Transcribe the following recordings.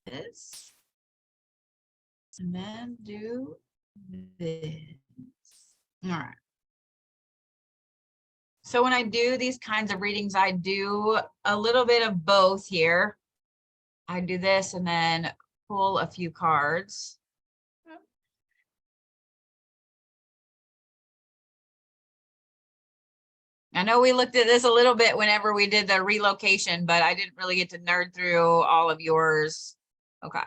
this. And then do this. All right. So when I do these kinds of readings, I do a little bit of both here. I do this and then pull a few cards. I know we looked at this a little bit whenever we did the relocation, but I didn't really get to nerd through all of yours. Okay.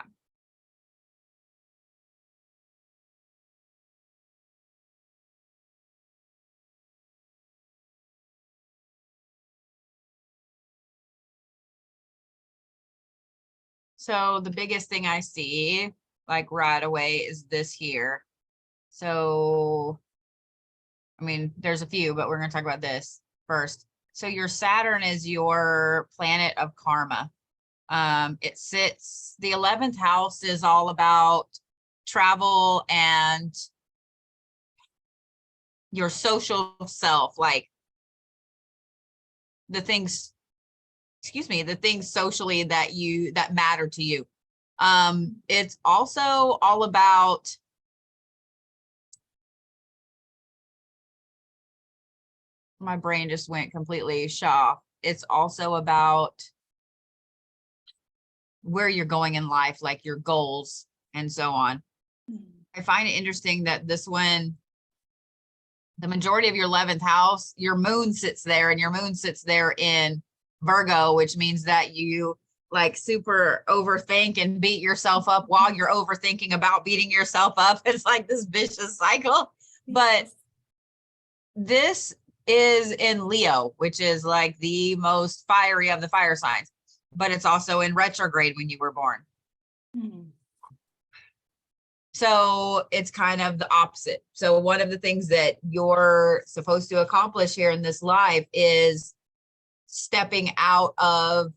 So the biggest thing I see like right away is this here. So, I mean, there's a few, but we're going to talk about this first. So your Saturn is your planet of karma. It sits, the 11th house is all about travel and your social self, like the things, excuse me, the things socially that matter to you. It's also all about my brain just went completely off. It's also about where you're going in life, like your goals and so on. I find it interesting that this one, the majority of your 11th house, your moon sits there, and your moon sits there in Virgo, which means that you like super overthink and beat yourself up while you're overthinking about beating yourself up. It's like this vicious cycle. But this is in Leo, which is like the most fiery of the fire signs, but it's also in retrograde when you were born. Mm-hmm. So it's kind of the opposite. So one of the things that you're supposed to accomplish here in this life is stepping out of,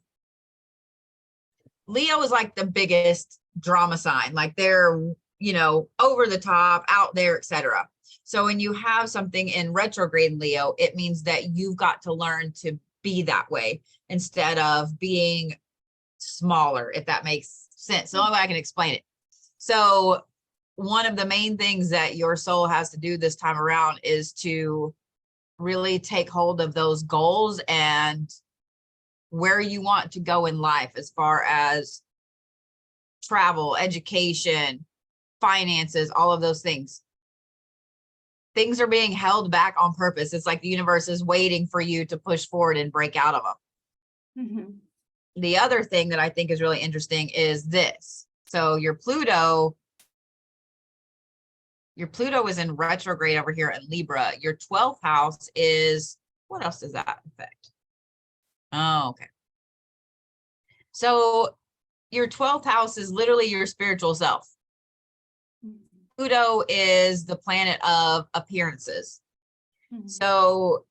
Leo is like the biggest drama sign, like they're, you know, over the top, out there, etc. So when you have something in retrograde Leo, it means that you've got to learn to be that way instead of being smaller, if that makes sense. The only way I can explain it. So one of the main things that your soul has to do this time around is to really take hold of those goals and where you want to go in life as far as travel, education, finances, all of those things. Things are being held back on purpose. It's like the universe is waiting for you to push forward and break out of them. Mm-hmm. The other thing that I think is really interesting is this. So your Pluto is in retrograde over here in Libra. Your 12th house is, what else does that affect? Oh, okay. So your 12th house is literally your spiritual self. Pluto is the planet of appearances. Mm-hmm. So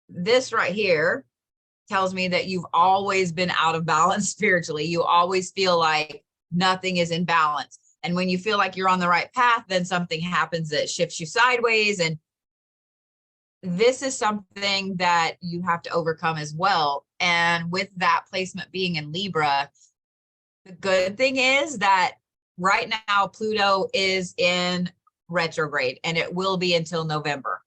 this right here tells me that you've always been out of balance spiritually. You always feel like nothing is in balance. And when you feel like you're on the right path, then something happens that shifts you sideways. And this is something that you have to overcome as well. And with that placement being in Libra, the good thing is that right now Pluto is in retrograde, and it will be until November.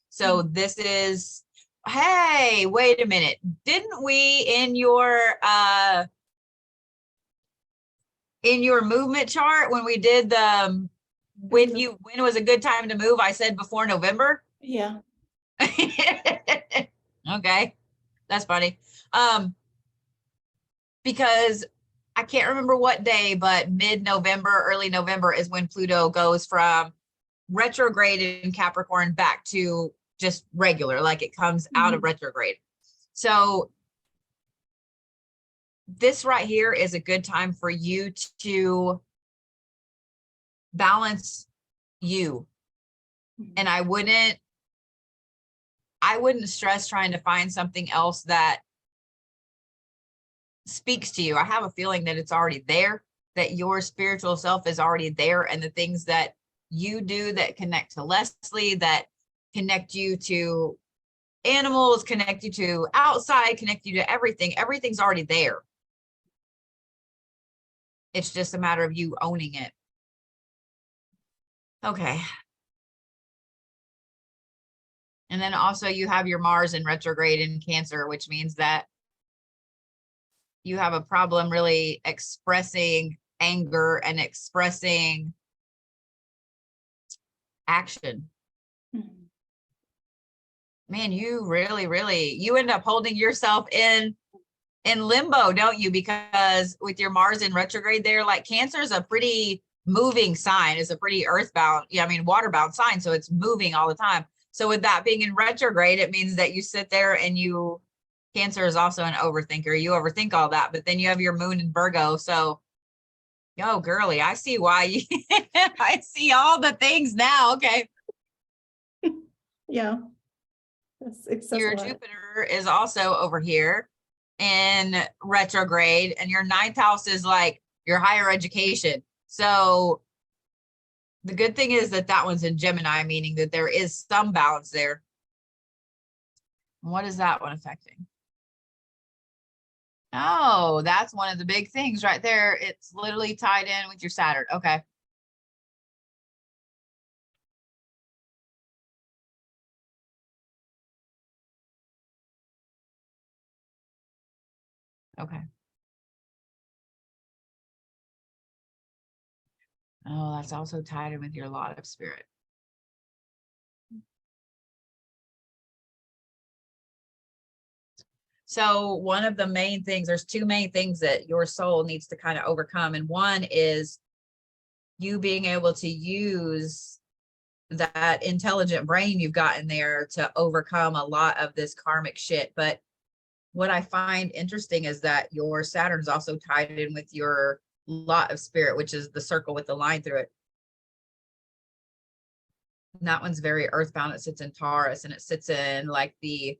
So this is, hey, wait a minute. Didn't we in your movement chart when we did the when it was a good time to move, I said before November? Yeah. Okay. That's funny. Because I can't remember what day, but mid-November, early November is when Pluto goes from retrograde in Capricorn back to just regular, like it comes out of retrograde. So this right here is a good time for you to balance you. And I wouldn't stress trying to find something else that speaks to you. I have a feeling that it's already there, that your spiritual self is already there, and the things that you do that connect to Leslie, that connect you to animals, connect you to outside, connect you to everything. Everything's already there. It's just a matter of you owning it. Okay. And then also you have your Mars in retrograde in Cancer, which means that you have a problem really expressing anger and expressing action. Mhm. Man, you really, you end up holding yourself in limbo, don't you? Because with your Mars in retrograde there, like Cancer is a pretty moving sign. It's a pretty earthbound, yeah, I mean, waterbound sign. So it's moving all the time. So with that being in retrograde, it means that you sit there and you, Cancer is also an overthinker. You overthink all that, but then you have your moon in Virgo. So, yo, girly, I see why you, I see all the things now. Okay. Yeah. It says a Your lot. Jupiter is also over here in retrograde, and your ninth house is like your higher education. So the good thing is that that one's in Gemini, meaning that there is some balance there. What is that one affecting? Oh, that's one of the big things right there. It's literally tied in with your Saturn. Okay. Okay. Oh, that's also tied in with your lot of spirit. So one of the main things, there's two main things that your soul needs to kind of overcome. And one is you being able to use that intelligent brain you've got in there to overcome a lot of this karmic shit. But what I find interesting is that your Saturn's also tied in with your lot of spirit, which is the circle with the line through it. And that one's very earthbound. It sits in Taurus, and it sits in like the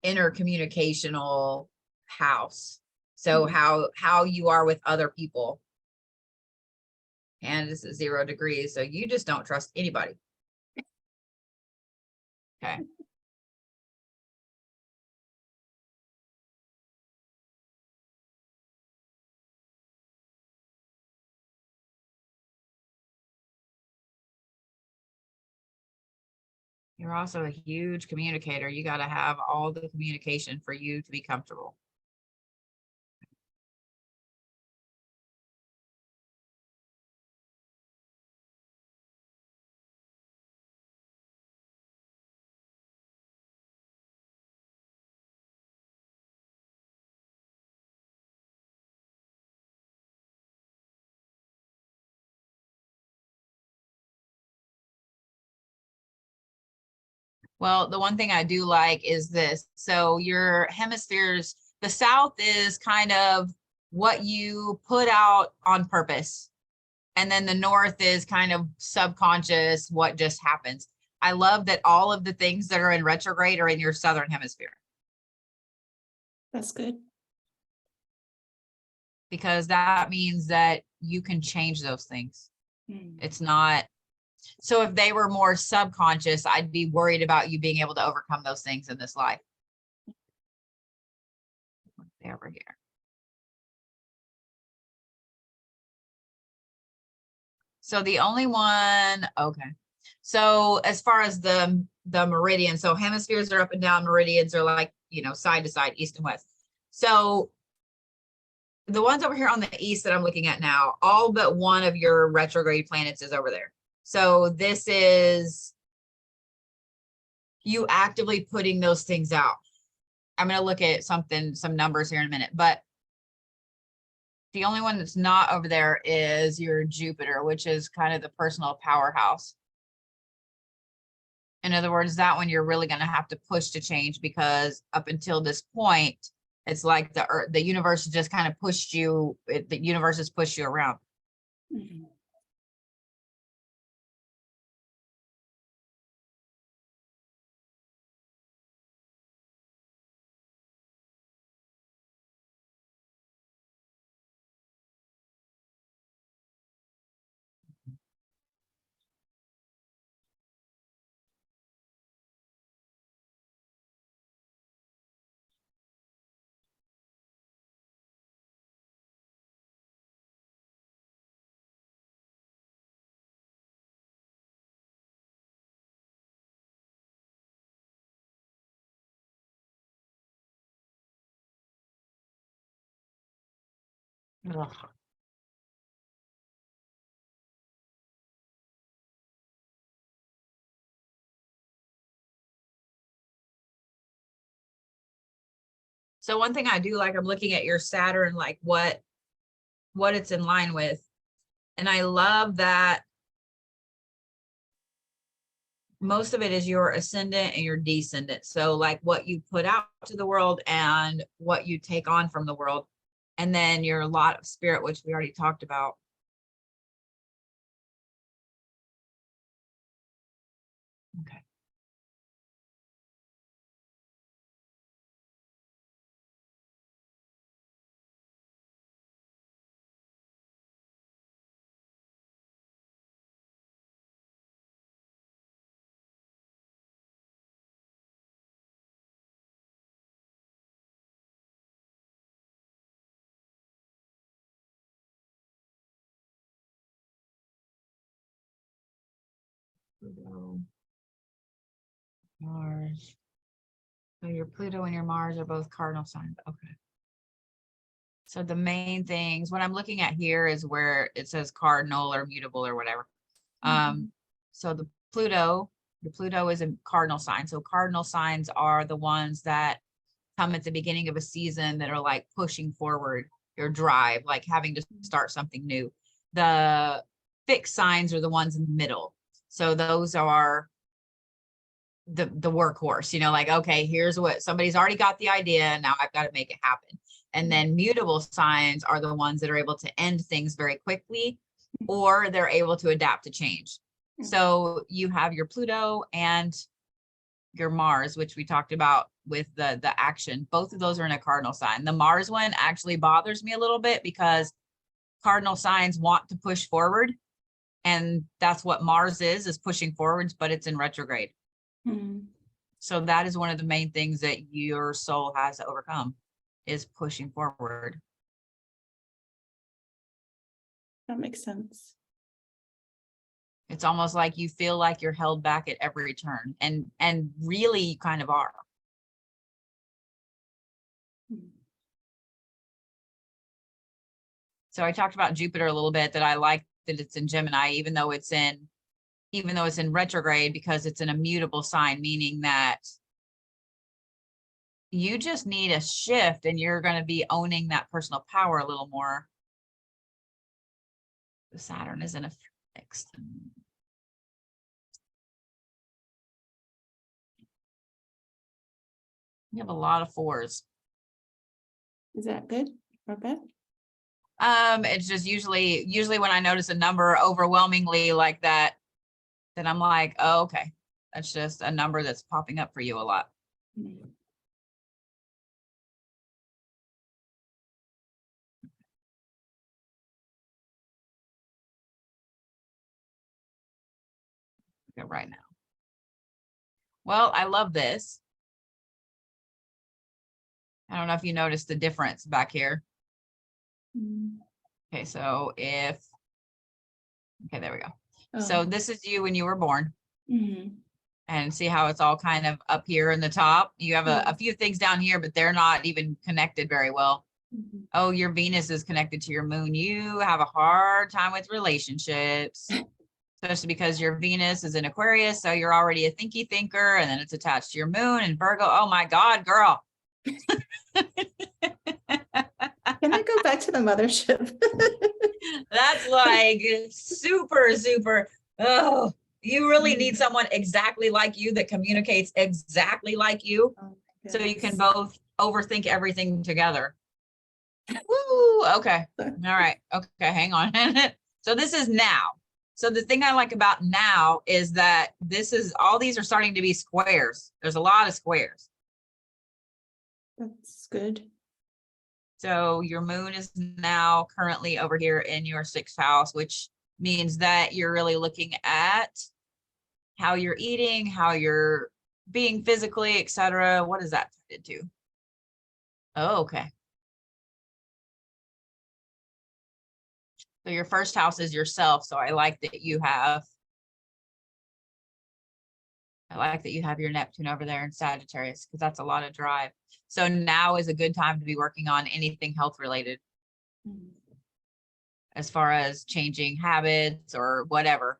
intercommunicational house. So how you are with other people. And this is 0 degrees. So you just don't trust anybody. Okay. You're also a huge communicator. You got to have all the communication for you to be comfortable. Well, the one thing I do like is this. So your hemispheres, the south is kind of what you put out on purpose. And then the north is kind of subconscious, what just happens. I love that all of the things that are in retrograde are in your southern hemisphere. That's good. Because that means that you can change those things. It's not, so if they were more subconscious, I'd be worried about you being able to overcome those things in this life. Over here. So the only one, okay. So as far as the meridian, so hemispheres are up and down, meridians are like, you know, side to side, east and west. So the ones over here on the east that I'm looking at now, all but one of your retrograde planets is over there. So this is you actively putting those things out. I'm going to look at some numbers here in a minute, but the only one that's not over there is your Jupiter, which is kind of the personal powerhouse. In other words, that one you're really going to have to push to change, because up until this point, it's like the universe just kind of pushed you, the universe has pushed you around. Mhm. Ugh. So one thing I do like, I'm looking at your Saturn, like what it's in line with. And I love that most of it is your ascendant and your descendant. So like what you put out to the world and what you take on from the world. And then your lot of spirit, which we already talked about. Okay. Pluto, Mars. So your Pluto and your Mars are both cardinal signs. Okay. So the main things, what I'm looking at here is where it says cardinal or mutable or whatever. So the Pluto is a cardinal sign. So cardinal signs are the ones that come at the beginning of a season that are like pushing forward your drive, like having to start something new. The fixed signs are the ones in the middle. So those are the workhorse, you know, like, okay, here's what somebody's already got the idea, and now I've got to make it happen. And then mutable signs are the ones that are able to end things very quickly, or they're able to adapt to change. So you have your Pluto and your Mars, which we talked about with the action. Both of those are in a cardinal sign. The Mars one actually bothers me a little bit because cardinal signs want to push forward, and that's what Mars is pushing forwards, but it's in retrograde. So that is one of the main things that your soul has to overcome, is pushing forward. That makes sense. It's almost like you feel like you're held back at every turn, and really you kind of are. So I talked about Jupiter a little bit, that I like that it's in Gemini, even though it's in retrograde, because it's an immutable sign, meaning that you just need a shift and you're going to be owning that personal power a little more. The Saturn is in a fixed. You have a lot of fours. Is that good or bad? It's just usually when I notice a number overwhelmingly like that, then I'm like, oh, okay, that's just a number that's popping up for you a lot. Okay, right now. Well, I love this. I don't know if you noticed the difference back here. Okay, so okay, there we go. So this is you when you were born. And see how it's all kind of up here in the top. You have a few things down here, but they're not even connected very well. Oh, your Venus is connected to your moon. You have a hard time with relationships, especially because your Venus is in Aquarius. So you're already a thinky thinker, and then it's attached to your moon and Virgo. Oh my God, girl. Can I go back to the mothership? That's like super. Oh, you really need someone exactly like you that communicates exactly like you. So you can both overthink everything together. Woo, okay. All right. Okay, hang on. So this is now. So the thing I like about now is that all these are starting to be squares. There's a lot of squares. That's good. So your moon is now currently over here in your 6th house, which means that you're really looking at how you're eating, how you're being physically, etc. What is that tied to? Oh, okay. So your 1st house is yourself. So I like that you have your Neptune over there in Sagittarius, because that's a lot of drive. So now is a good time to be working on anything health related. as far as changing habits or whatever.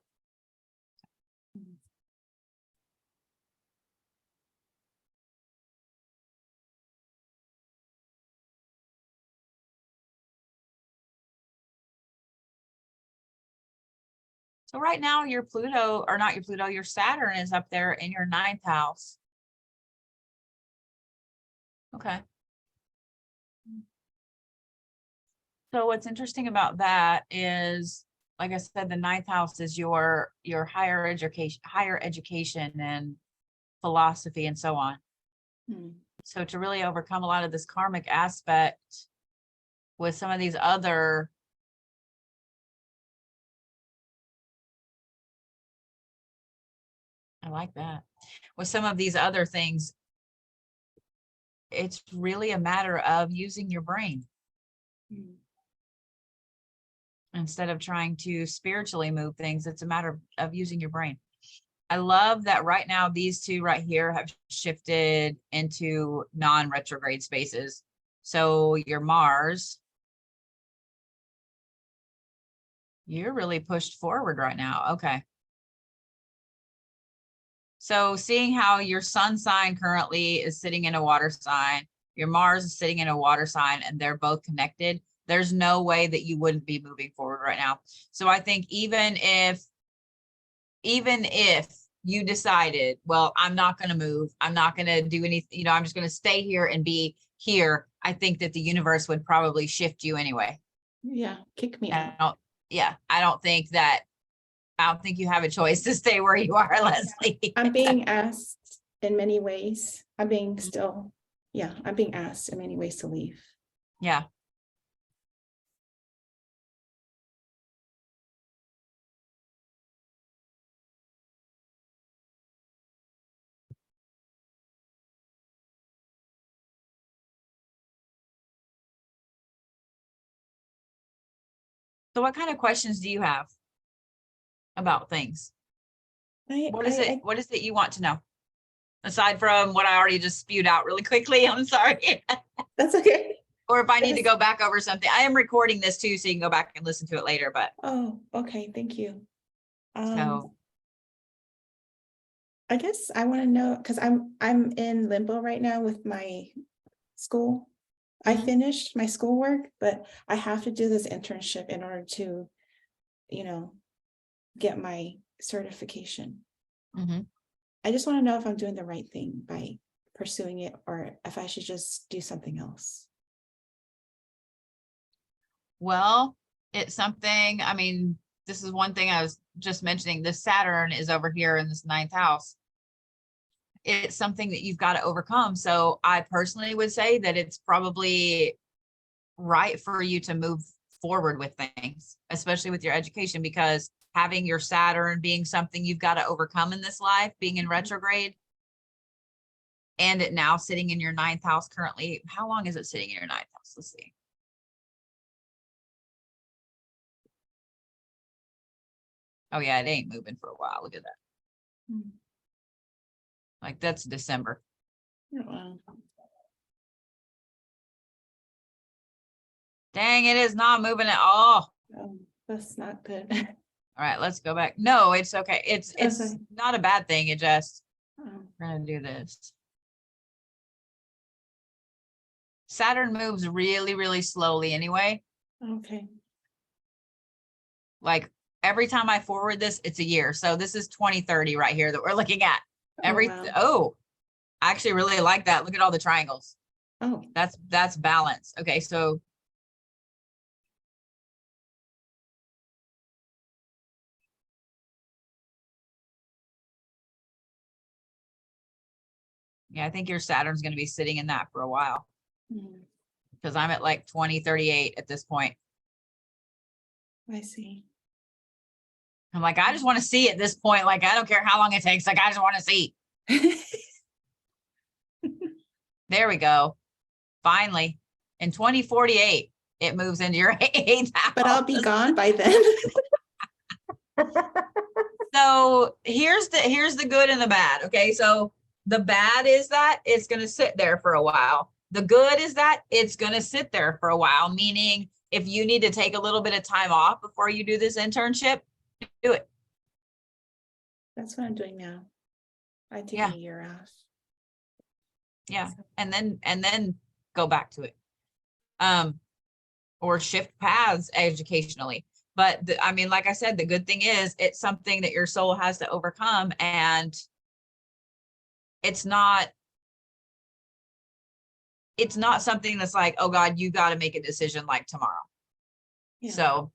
So right now your Pluto, or not your Pluto, your Saturn is up there in your 9th house. Okay. So what's interesting about that is, like I said, the 9th house is your higher education and philosophy and so on. So to really overcome a lot of this karmic aspect with some of these other I like that. With some of these other things, it's really a matter of using your brain instead of trying to spiritually move things. It's a matter of using your brain. I love that right now these two right here have shifted into non-retrograde spaces. So your Mars, you're really pushed forward right now. Okay. So seeing how your sun sign currently is sitting in a water sign, your Mars is sitting in a water sign, and they're both connected, there's no way that you wouldn't be moving forward right now. So I think even if you decided, well, I'm not going to move, I'm not going to do anything, I'm just going to stay here and be here, I think that the universe would probably shift you anyway. Yeah, kick me out. I don't think you have a choice to stay where you are, Leslie. I'm being asked in many ways. I'm being asked in many ways to leave. Yeah. So what kind of questions do you have about things? What is it you want to know? Aside from what I already just spewed out really quickly, I'm sorry. That's okay. Or if I need to go back over something, I am recording this too, so you can go back and listen to it later, but. Oh, okay. Thank you. So. I guess I want to know, because I'm in limbo right now with my school. I finished my schoolwork, but I have to do this internship in order to, get my certification. I just want to know if I'm doing the right thing by pursuing it, or if I should just do something else. Well, it's something, I mean, this is one thing I was just mentioning. This Saturn is over here in this 9th house. It's something that you've got to overcome. So I personally would say that it's probably right for you to move forward with things, especially with your education, because having your Saturn being something you've got to overcome in this life, being in retrograde, and it now sitting in your 9th house currently. How long is it sitting in your 9th house? Let's see. Oh yeah, it ain't moving for a while. Look at that. Like that's December. Wow. Dang, it is not moving at all. Oh, that's not good. All right, let's go back. No, it's okay. It's not a bad thing. It just, we're gonna do this. Saturn moves really, really slowly anyway. Okay. Like every time I forward this, it's a year. So this is 2030 right here that we're looking at. I actually really like that. Look at all the triangles. Oh, that's balance. Okay, so yeah, I think your Saturn's going to be sitting in that for a while, because I'm at like 2038 at this point. I see. I'm like, I just want to see at this point. Like, I don't care how long it takes. Like, I just want to see. There we go. Finally, in 2048, it moves into your 8th house. But I'll be gone by then. So here's the good and the bad. Okay, so the bad is that it's going to sit there for a while. The good is that it's going to sit there for a while, meaning if you need to take a little bit of time off before you do this internship, do it. That's what I'm doing now. I take Yeah. a year off. Yeah. And then go back to it. Or shift paths educationally. But I mean, like I said, the good thing is it's something that your soul has to overcome, and it's not something that's like, oh God, you got to make a decision like tomorrow. Yeah. So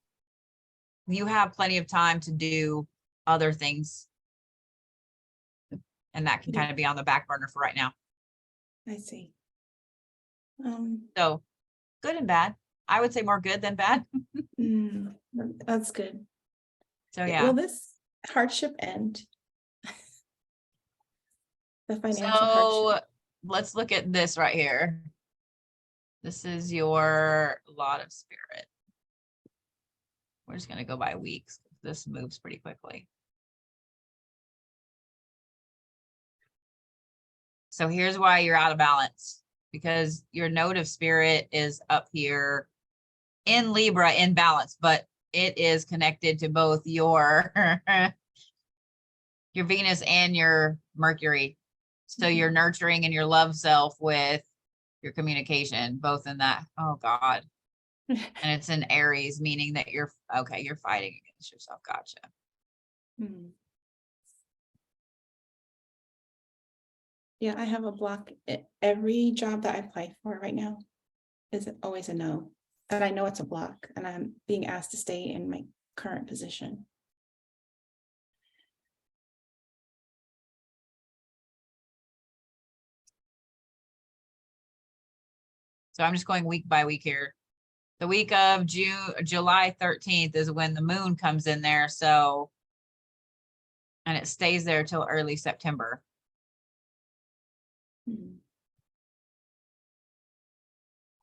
you have plenty of time to do other things, and that can kind of be on the back burner for right now. I see. So good and bad. I would say more good than bad. That's good. So yeah. Will this hardship end? The financial So hardship. let's look at this right here. This is your lot of spirit. We're just going to go by weeks. This moves pretty quickly. So here's why you're out of balance, because your node of spirit is up here in Libra in balance, but it is connected to both your your Venus and your Mercury. So you're nurturing and your love self with your communication, both in that. Oh God. And it's in Aries, meaning that you're fighting against yourself. Gotcha. Yeah, I have a block. Every job that I apply for right now is always a no. And I know it's a block, and I'm being asked to stay in my current position. So I'm just going week by week here. The week of July 13th is when the moon comes in there. So, and it stays there till early September.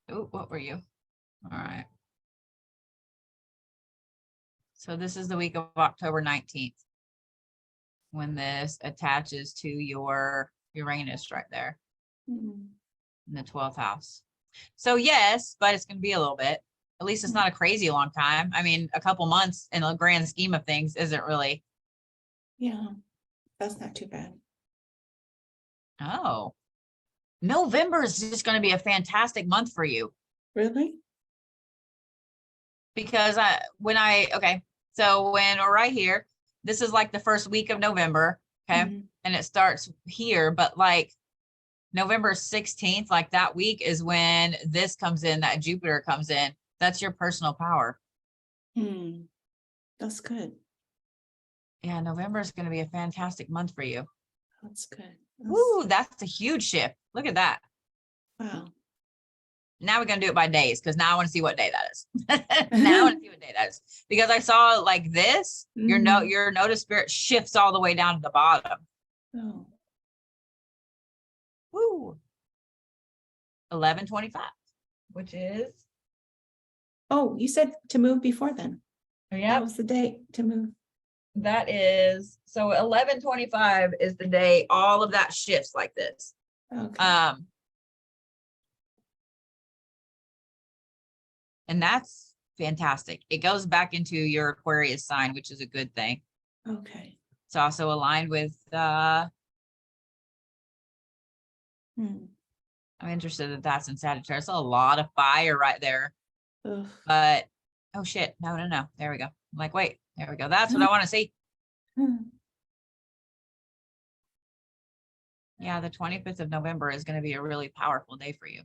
Oh, what were you? All right. So this is the week of October 19th when this attaches to your Uranus right there in the 12th house. So yes, but it's going to be a little bit. At least it's not a crazy long time. I mean, a couple months in a grand scheme of things isn't really. Yeah, that's not too bad. Oh, November is just going to be a fantastic month for you. Really? Because so when we're right here, this is like the first week of November, okay? And it starts here, but like November 16th, like that week is when this comes in, that Jupiter comes in. That's your personal power. That's good. Yeah, November is going to be a fantastic month for you. That's good. Woo, that's a huge shift. Look at that. Wow. Now we're going to do it by days, because now I want to see what day that is. Now I want to see what day that is, because I saw like this, your node of spirit shifts all the way down to the bottom. Oh. Woo. 11:25, which is. Oh, you said to move before then. Yeah. That was the day to move. That is, so 11:25 is the day all of that shifts like this. Okay. And that's fantastic. It goes back into your Aquarius sign, which is a good thing. Okay. It's also aligned with I'm interested that that's in Sagittarius. A lot of fire right there. Ugh. But oh shit, no. There we go. I'm like, wait, there we go. That's what I want to see. Yeah, the 25th of November is going to be a really powerful day for you.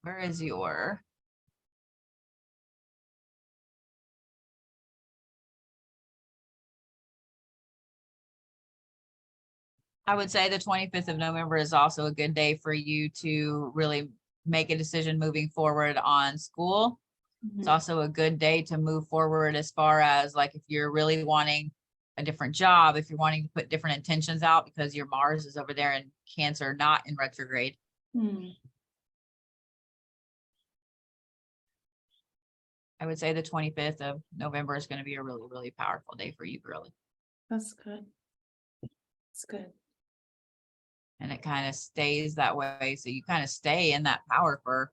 Where is your? I would say the 25th of November is also a good day for you to really make a decision moving forward on school. It's also a good day to move forward as far as like if you're really wanting a different job, if you're wanting to put different intentions out, because your Mars is over there in Cancer, not in retrograde. I would say the 25th of November is going to be a really, really powerful day for you, girly. That's good. That's good. And it kind of stays that way. So you kind of stay in that power for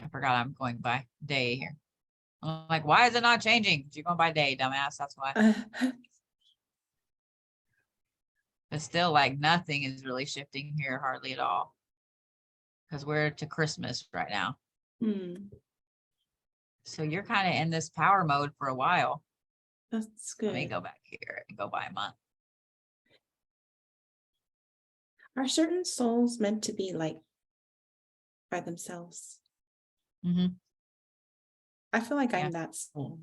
I forgot I'm going by day here. I'm like, why is it not changing? You're going by day, dumbass. That's why. But still, like, nothing is really shifting here hardly at all. Because we're to Christmas right now. So you're kind of in this power mode for a while. That's good. Let me go back here and go by a month. Are certain souls meant to be like by themselves? Mm-hmm. I feel like I'm that soul.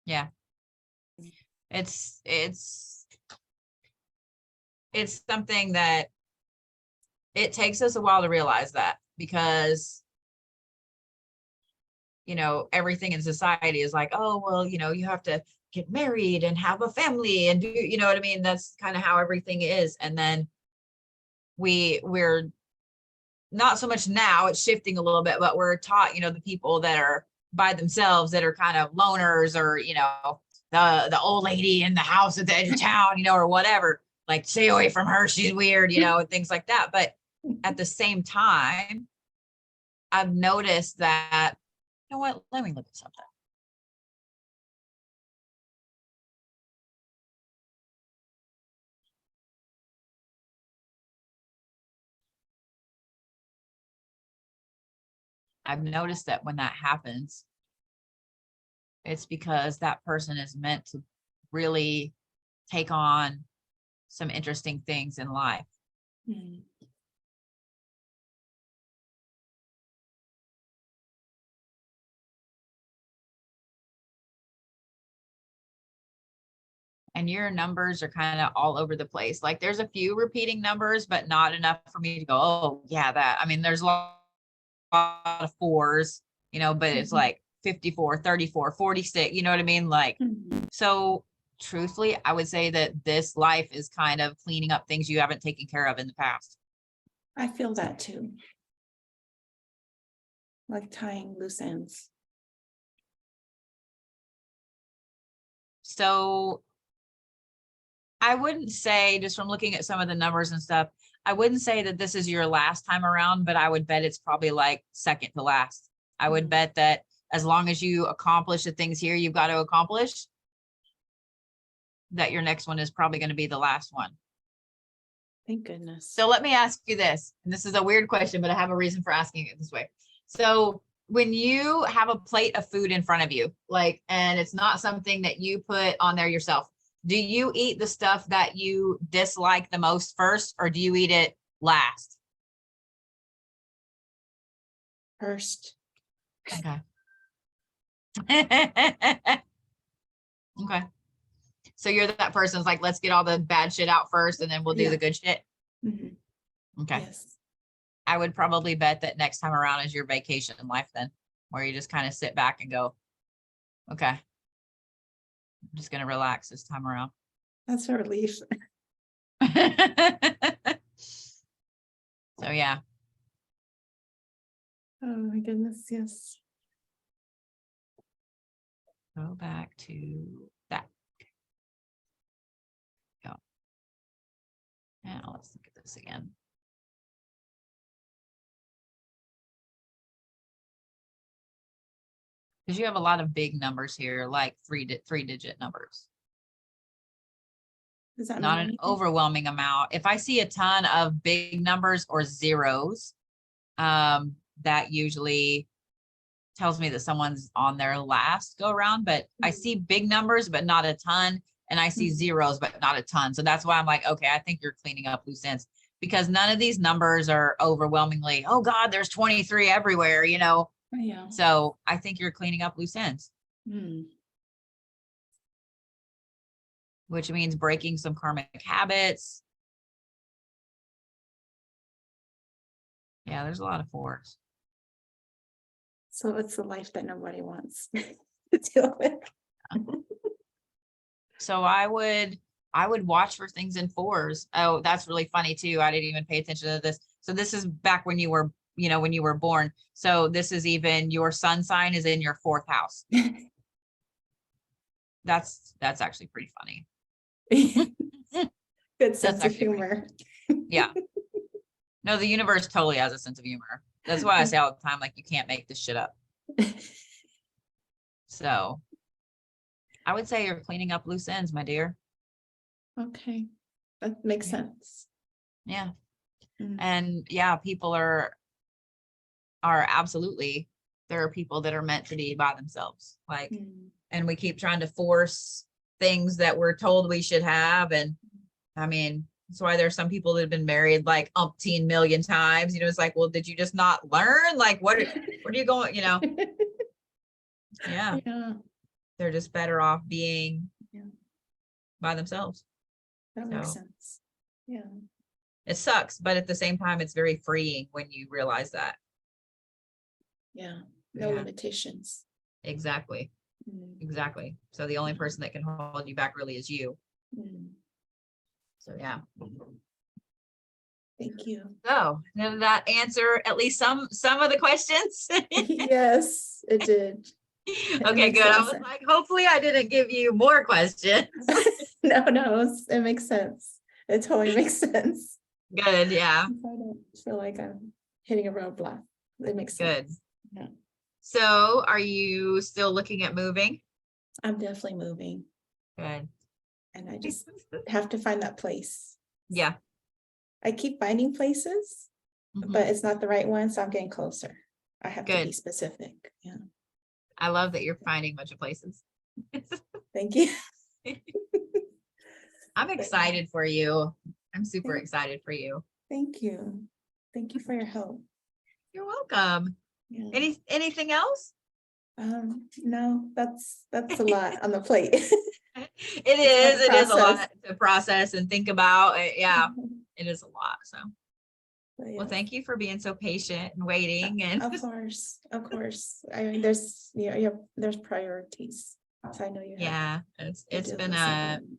Yeah. It's something that it takes us a while to realize that, because everything in society is like, oh, well, you have to get married and have a family and do, you know what I mean? That's kind of how everything is. And then we're not so much now, it's shifting a little bit, but we're taught, the people that are by themselves, that are kind of loners, or, the old lady in the house at the edge of town, or whatever, like, stay away from her, she's weird, and things like that. But at the same time, I've noticed that, you know what, let me look at something. I've noticed that when that happens, it's because that person is meant to really take on some interesting things in life. And your numbers are kind of all over the place. Like, there's a few repeating numbers, but not enough for me to go, oh yeah, that. I mean, there's a lot of fours, but it's like 54, 34, 46, you know what I mean? Like, so truthfully, I would say that this life is kind of cleaning up things you haven't taken care of in the past. I feel that too. Like tying loose ends. So I wouldn't say, just from looking at some of the numbers and stuff, I wouldn't say that this is your last time around, but I would bet it's probably like second to last. I would bet that as long as you accomplish the things here you've got to accomplish, that your next one is probably going to be the last one. Thank goodness. So let me ask you this, and this is a weird question, but I have a reason for asking it this way. So when you have a plate of food in front of you, like, and it's not something that you put on there yourself, do you eat the stuff that you dislike the most first, or do you eat it last? First. Okay. Okay. So you're that person who's like, let's get all the bad shit out first, and then we'll do the good shit. Okay. Yes. I would probably bet that next time around is your vacation life then, where you just kind of sit back and go, okay, I'm just going to relax this time around. That's a relief. So yeah. Oh my goodness, yes. Go back to that. Go. Now let's look at this again. Because you have a lot of big numbers here, like three-digit numbers. Does that not mean an anything? Overwhelming amount. If I see a ton of big numbers or zeros, that usually tells me that someone's on their last go around. But I see big numbers, but not a ton. And I see zeros, but not a ton. So that's why I'm like, okay, I think you're cleaning up loose ends, because none of these numbers are overwhelmingly, oh God, there's 23 everywhere, Oh, yeah. So I think you're cleaning up loose ends. Which means breaking some karmic habits. Yeah, there's a lot of fours. So it's the life that nobody wants to deal with. So I would watch for things in fours. Oh, that's really funny too. I didn't even pay attention to this. So this is back when you were, when you were born. So this is even your sun sign is in your fourth house. That's actually pretty funny. Good sense of humor. Yeah. No, the universe totally has a sense of humor. That's why I say all the time, like, you can't make this shit up. So I would say you're cleaning up loose ends, my dear. Okay, that makes Yeah. sense. Yeah. Mm. And yeah, people are absolutely, there are people that are meant to be by themselves. Like, Mm. and we keep trying to force things that we're told we should have. And I mean, that's why there's some people that have been married like umpteen million times. You know, it's like, well, did you just not learn? Like, what are you going, you know? Yeah. Yeah, They're just better off being Yeah. by themselves. that makes So sense. Yeah, it sucks, but at the same time, it's very freeing when you realize that. yeah, no Yeah, limitations. exactly. Mm. Exactly. So the only person that can hold you back really is you. Mm. So yeah. Thank you. So did that answer at least some of the questions? Yes, it did. It Okay, makes good. a lot I of was sense. like, hopefully I didn't give you more questions. No, it makes sense. It totally makes sense. Good, yeah, I don't feel like I'm hitting a roadblock. It makes good. sense. Yeah, So are you still looking at moving? I'm definitely moving, Good. and I just have to find that place. Yeah. I keep finding places, Mhm. but it's not the right one, so I'm getting closer. I have to be Good. specific. Yeah, I love that you're finding a bunch of places. thank you. I'm excited for you. I'm super Thank- excited for you. Thank you. Thank you for your help. You're welcome. Yeah. Anything else? No, that's a lot on the plate. It is a process. lot to process and think about. Yeah, it is a lot. So, But well, yeah. thank you for being so patient and waiting. And Of course, of course. I mean, there's, there's priorities. So I know you have yeah, to it's deal been with a something.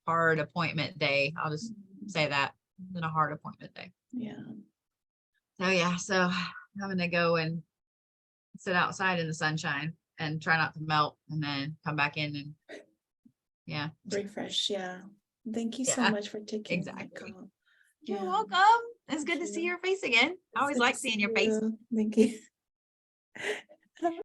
hard appointment day. I'll just say that. It's been a hard appointment day. Yeah, So yeah, so I'm gonna go and sit outside in the sunshine and try not to melt and then come back in and yeah. refresh. Yeah. Thank you so Yeah, much for taking my exactly. call. You're Yeah. welcome. It's good to see you. your face again. I It's always good to like seeing see your face. you. Thank you.